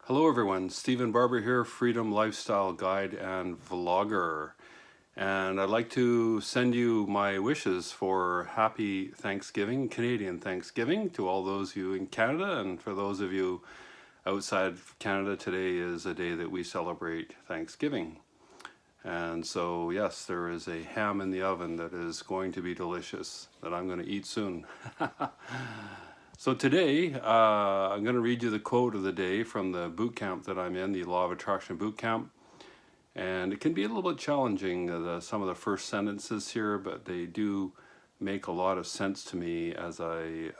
Hello everyone, Stephen Barber here, Freedom Lifestyle Guide and Vlogger. And I'd like to send you my wishes for happy Thanksgiving, Canadian Thanksgiving, to all those of you in Canada. And for those of you outside of Canada, today is a day that we celebrate Thanksgiving. And so yes, there is a ham in the oven that is going to be delicious that I'm going to eat soon. So today, I'm going to read you the quote of the day from the boot camp that I'm in, the Law of Attraction boot camp. And it can be a little bit challenging, some of the first sentences here, but they do make a lot of sense to me as I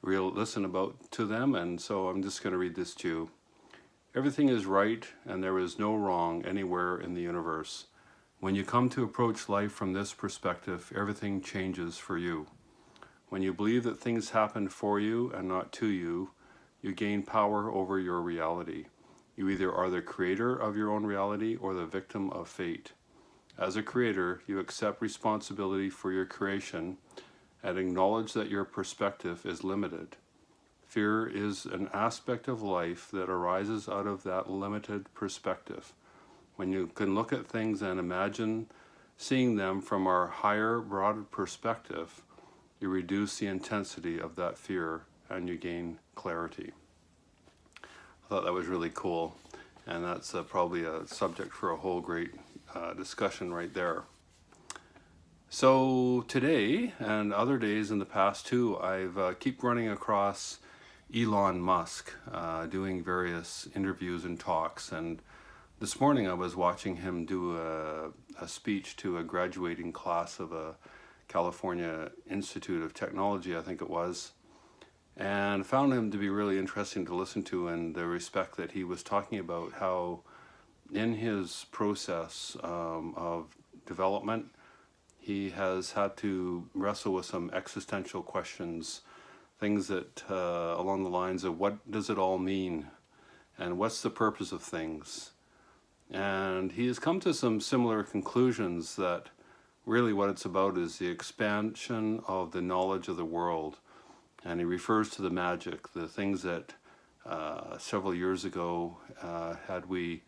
listen to them. And so I'm just going to read this to you. Everything is right and there is no wrong anywhere in the universe. When you come to approach life from this perspective, everything changes for you. When you believe that things happen for you and not to you, you gain power over your reality. You either are the creator of your own reality or the victim of fate. As a creator, you accept responsibility for your creation and acknowledge that your perspective is limited. Fear is an aspect of life that arises out of that limited perspective. When you can look at things and imagine seeing them from our higher, broader perspective, you reduce the intensity of that fear and you gain clarity. I thought that was really cool, and that's probably a subject for a whole great discussion right there. So today and other days in the past too, I've keep running across Elon Musk doing various interviews and talks, and this morning I was watching him do a speech to a graduating class of a California Institute of Technology, I think it was, and found him to be really interesting to listen to in the respect that he was talking about how in his process of development, he has had to wrestle with some existential questions, things that along the lines of what does it all mean and what's the purpose of things. And he has come to some similar conclusions that really what it's about is the expansion of the knowledge of the world. And he refers to the magic, the things that several years ago, had we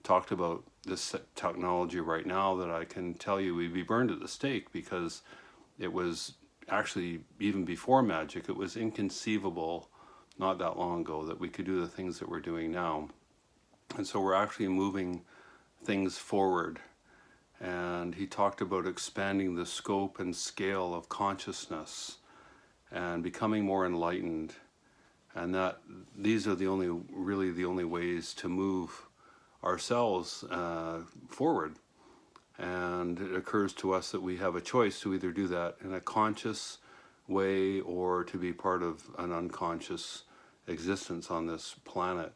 talked about this technology right now, that I can tell you we'd be burned at the stake, because it was actually, even before magic, it was inconceivable not that long ago that we could do the things that we're doing now. And so we're actually moving things forward. And he talked about expanding the scope and scale of consciousness and becoming more enlightened, and that these are the only ways to move ourselves forward. And it occurs to us that we have a choice to either do that in a conscious way or to be part of an unconscious existence on this planet.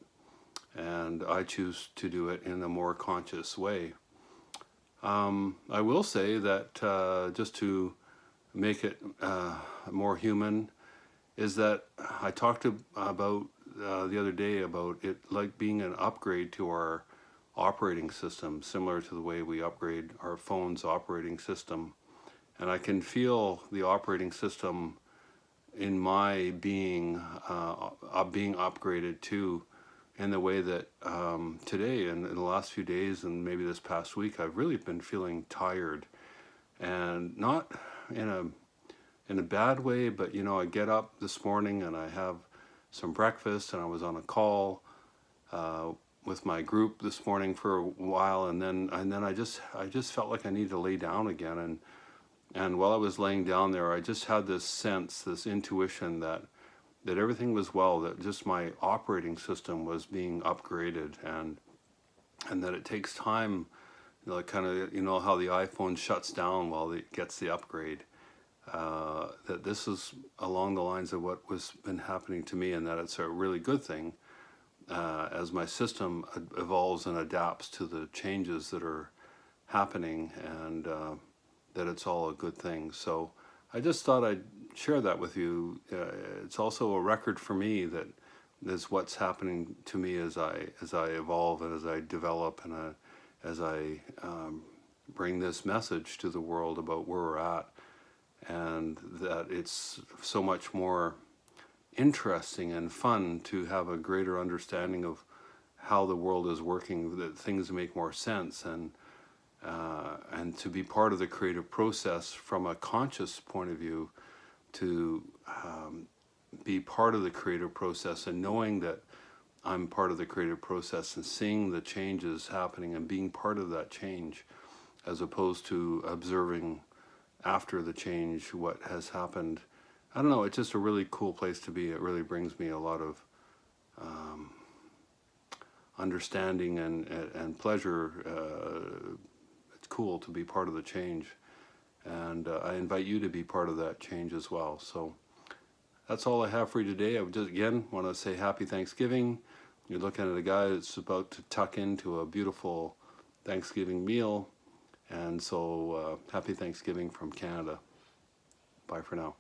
And I choose to do it in a more conscious way. I will say that just to make it more human, is that I talked about the other day about it like being an upgrade to our operating system, similar to the way we upgrade our phone's operating system. And I can feel the operating system in my being being upgraded too, in the way that today and in the last few days and maybe this past week, I've really been feeling tired, and not in a bad way, but you know, I get up this morning and I have some breakfast, and I was on a call with my group this morning for a while, and then I just felt like I needed to lay down again, and while I was laying down there, I just had this sense, this intuition that everything was well, that just my operating system was being upgraded, and that it takes time, you know, kind of, you know how the iPhone shuts down while it gets the upgrade, that this is along the lines of what was been happening to me, and that it's a really good thing as my system evolves and adapts to the changes that are happening, and that it's all a good thing. So I just thought I'd share that with you. It's also a record for me that is what's happening to me as I evolve and as I develop, and as I bring this message to the world about where we're at, and that it's so much more interesting and fun to have a greater understanding of how the world is working, that things make more sense, and to be part of the creative process from a conscious point of view, to be part of the creative process and knowing that I'm part of the creative process and seeing the changes happening and being part of that change, as opposed to observing after the change what has happened. I don't know, it's just a really cool place to be. It really brings me a lot of understanding and pleasure. It's cool to be part of the change, and I invite you to be part of that change as well. So that's all I have for you today. I would just again want to say happy Thanksgiving. You're looking at a guy that's about to tuck into a beautiful Thanksgiving meal, and so happy Thanksgiving from Canada. Bye for now.